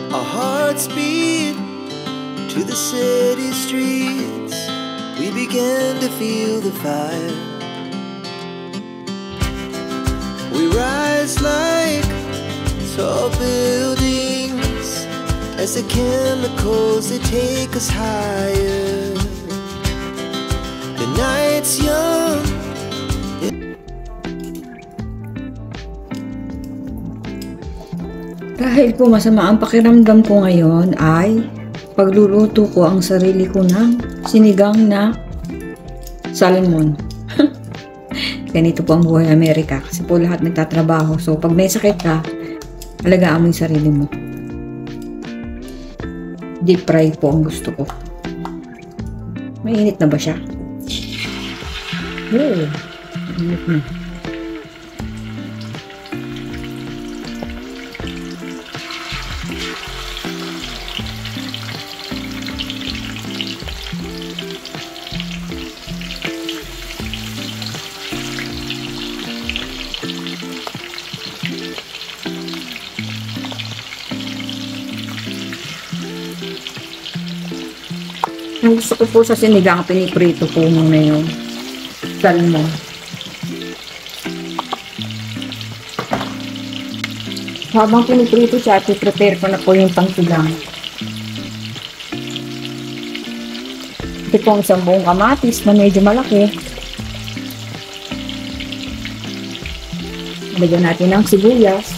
Our hearts beat to the city streets. We began to feel the fire. We rise like tall buildings as the chemicals, they take us higher. The night's young. Dahil po masama ang pakiramdam ko ngayon ay pagluluto ko ang sarili ko ng sinigang na salmon. Ganito po ang buhay Amerika kasi po lahat nagtatrabaho. So pag may sakit ka, alagaan mo yung sarili mo. Deep fry po ang gusto ko. Mainit na ba siya? Oh, mainit na. Ang gusto ko po sa sinigang, piniprito po muna yung salmon. Habang piniprito siya, prepare ko na po yung pangsigang. Ito po ang isang buong kamatis na medyo malaki. Lagyan natin ng sibuyas.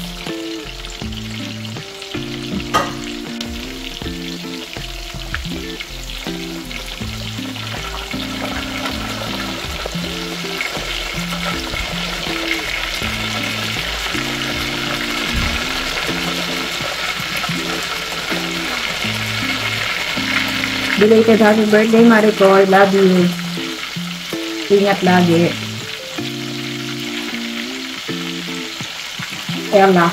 Belated happy birthday, Maricol. Love you. Ingat lagi. Ella.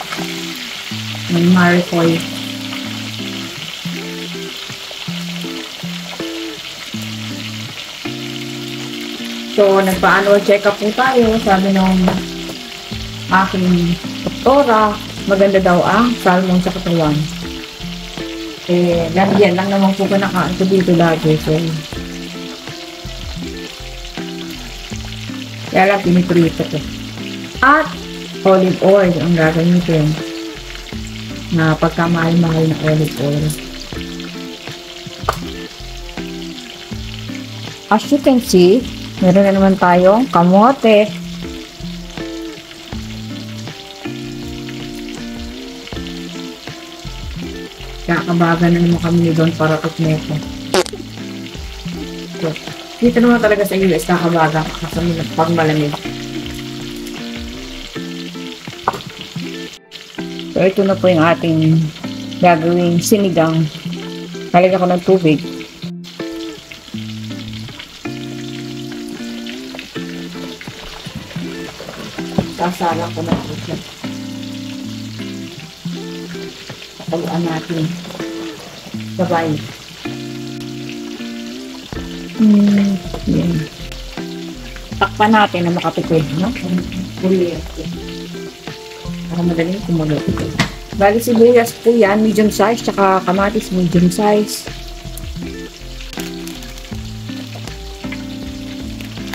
Ng Maricol. So, nagpa-annual check-up po tayo. Sabi nung aking doktora, maganda daw ang salmon sa katawan. Eh, yan lang naman po ko nakain ko dito lagi. So, kaya lang piniprito ko. At olive oil ang gagamitin. Na pagkamahal-mahal na olive oil. As you can see, meron na naman tayong kamote. Kakabagan na naman kami doon para tukneto. So, dito naman talaga sa US, kakabagan kasi pag malamig. So, ito na po yung ating gagawing sinigang. Halagyan ko ng tubig. Sasalang ko ng tubig. Taluan natin. Sabay. Yan. Takpan natin na makatipid, no? Para madaling kumagot. Bali sibuyas po yan, medium size, tsaka kamatis, medium size.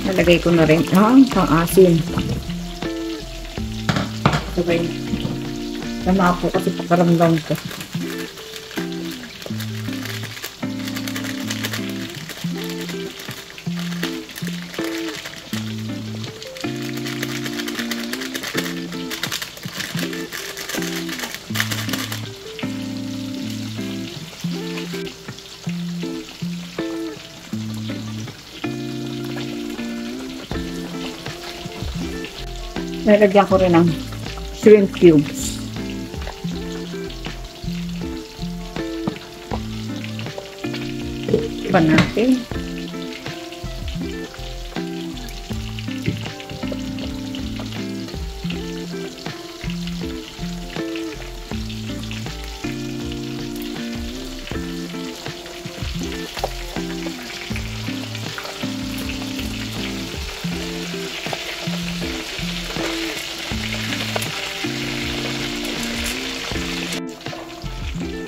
Nalagay ko na rin ang pang-asin. Sabay. Tama po kasi pakaramdam ko. Nalagyan ko rin ng shrimp cubes. Pa natin.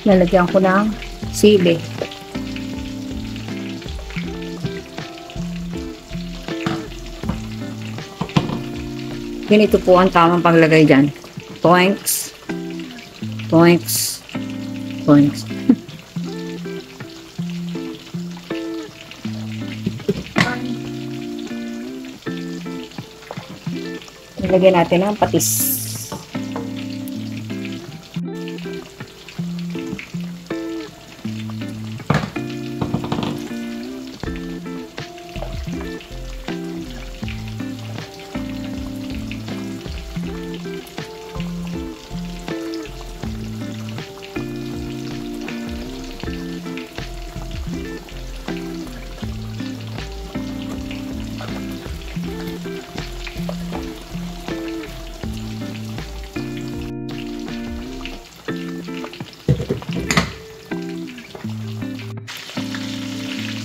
Lalagyan ko ng sili. Ganito po ang tamang paglagay dyan. Toinks. Toinks. Toinks. Nilagyan natin ng patis.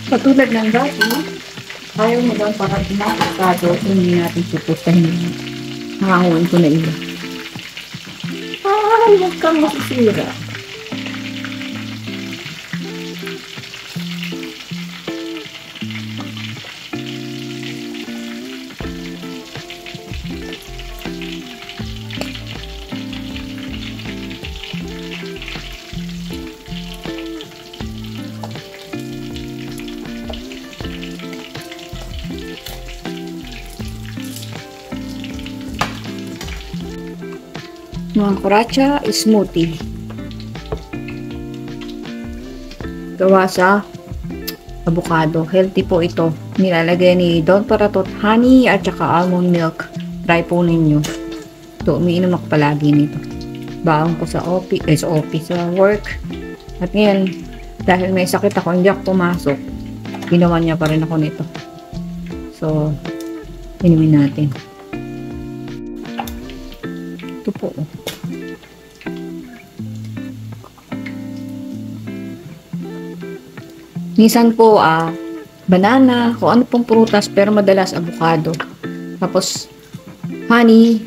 Katulad ng dati, ayaw mo daw para pinakasado, hindi natin supustahin. Nakakuhan ko na iba. Huwag kang masisira. Mga kuracha smoothie. Gawa sa avocado. Healthy po ito. Nilalagay ni Don Paratot honey at saka almond milk. Try po ninyo. Ito, umiinom ako palagi nito. Baon ko sa office, sa work. At ngayon, dahil may sakit ako, hindi ako pumasok. Ginawa niya pa rin ako nito. So, inumin natin. Ito po. Minsan po, banana, kung ano pong prutas, pero madalas avocado. Tapos, honey.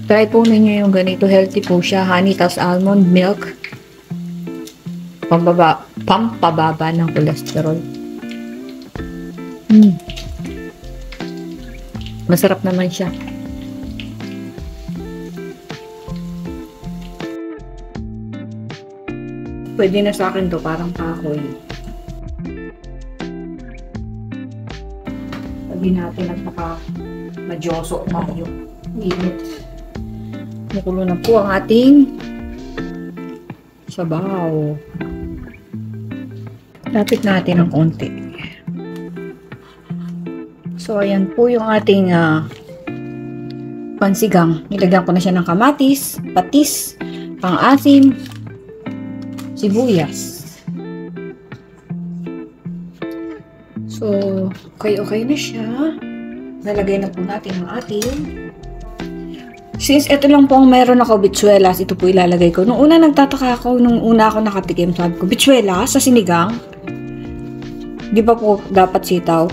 Try po ninyo yung ganito. Healthy po siya. Honey, tapos almond milk. Pampababa ng cholesterol. Masarap naman siya. Pwede na sa akin to, parang kahoy. Sabi natin nagpaka-madyoso mayo. Init. Nakulo na po ang ating sabaw. Lapit natin ng konti. So, ayan po yung ating pansigang. Nilagyan ko na siya ng kamatis, patis, pang-asim, sibuyas. So, okay na siya. Nalagay na po natin ang ating. Since ito lang po ang meron ako, bitsuelas, ito po ilalagay ko. Nung una nagtataka ako, nung una ako nakatikim, sabi ko, bitsuelas sa sinigang? Di ba po dapat sitaw?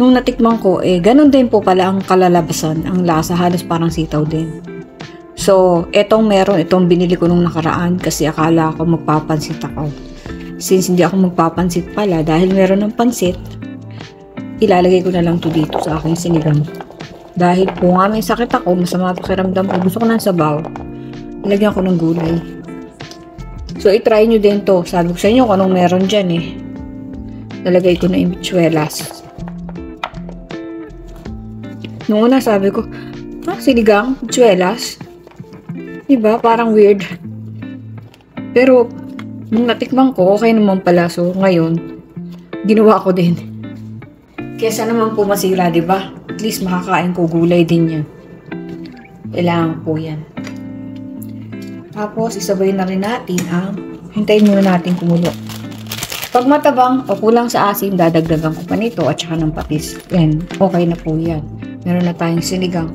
Nung natikman ko, ganun din po pala ang kalalabasan. Ang lasa, halos parang sitaw din. So, itong binili ko nung nakaraan kasi akala ko magpapansit ako. Since hindi ako magpapansit pala, dahil meron ng pansit, ilalagay ko na lang to dito sa aking sinigang. Dahil po nga may sakit ako, masama pakiramdam ko, gusto ko ng sabaw, ilagyan ko ng gulay. So, itry nyo din to. Sabi ko sa inyo kung anong meron dyan Nalagay ko na yung bitsuelas. Noong una sabi ko, sinigang, bitsuelas? Diba? Parang weird. Pero, nung natikman ko, okay naman pala. So, ngayon, ginawa ko din. Kesa naman po masira, diba? At least makakain ko gulay din yan. Kailangan po yan. Tapos, isabay na rin natin hintayin muna natin kumulo. Pag matabang o kulang sa asin, dadagdagan ko pa nito at saka ng patis. Yan, okay na po yan. Meron na tayong sinigang.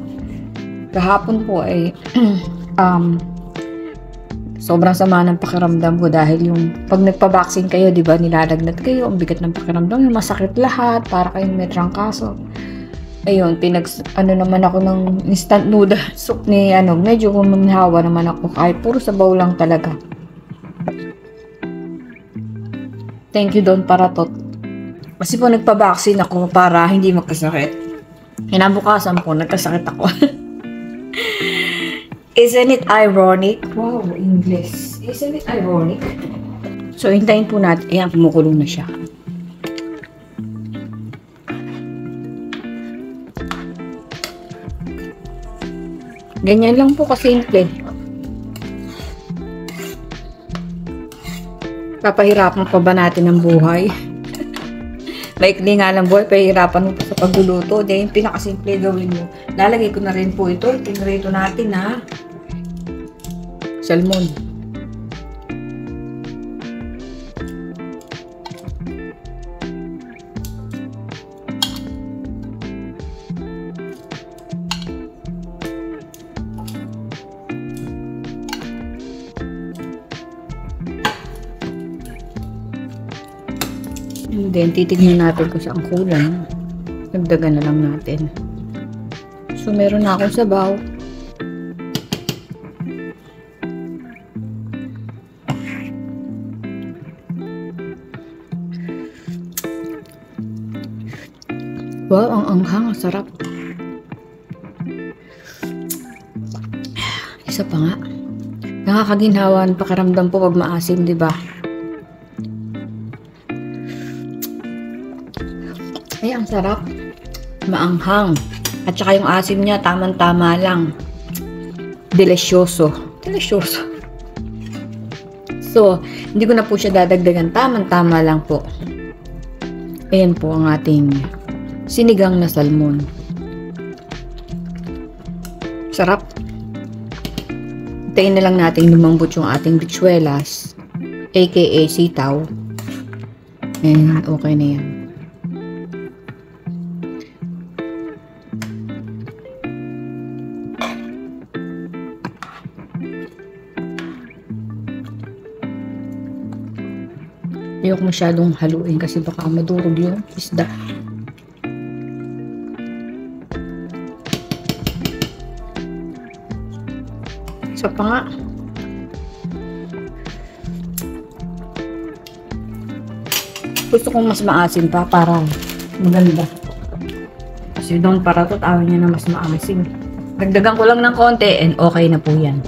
Kahapon po sobrang sama ng pakiramdam ko dahil yung pag nagpa-vaccine kayo, di ba, nilalagnat kayo, ang bigat ng pakiramdam, yung masakit lahat, para kayong may trangkaso. Ayun, naman ako ng instant noodle soup ni medyo kuminhawa naman ako kahit puro sabaw lang talaga. Thank you Don Paratot. Kasi po nagpa-vaccine ako para hindi magkasakit. Kinabukasan po, nagkasakit ako. Isn't it ironic? Wow, English. Isn't it ironic? So, hintayin po natin. Ayan, kumukulong na siya. Ganyan lang po kasimple. Papahirapan pa ba natin ang buhay? Maikli nga lang buhay, pahirapan mo pa sa pagluluto. Dahil yung pinakasimple gawin mo. Lalagay ko na rin po ito. Tinrito natin na salmon. And then, titignan natin kung saan kulang. Dagdagan na lang natin. So, meron na akong sabaw. Wow, ang anghang. Ang sarap. Isa pa nga. Nakakaginhawa ang pakiramdam po pag maasim, di ba? Ay, ang sarap. Maanghang. At saka yung asim niya, tamang-tama lang. Delisyoso. Delisyoso. So, hindi ko na po siya dadagdagan. Tamang-tama lang po. Ayan po ang ating sinigang na salmon. Sarap. Tayin na lang natin lumambot yung ating bichuelas, aka sitaw. And okay na yan. Ayoko masyadong haluin kasi baka madurog yung isda. Isa pa nga. Gusto kong mas maasim pa para maganda. Kasi Don Paratot, ayaw niya na mas maasim. Dagdagan ko lang ng konti and okay na po yan.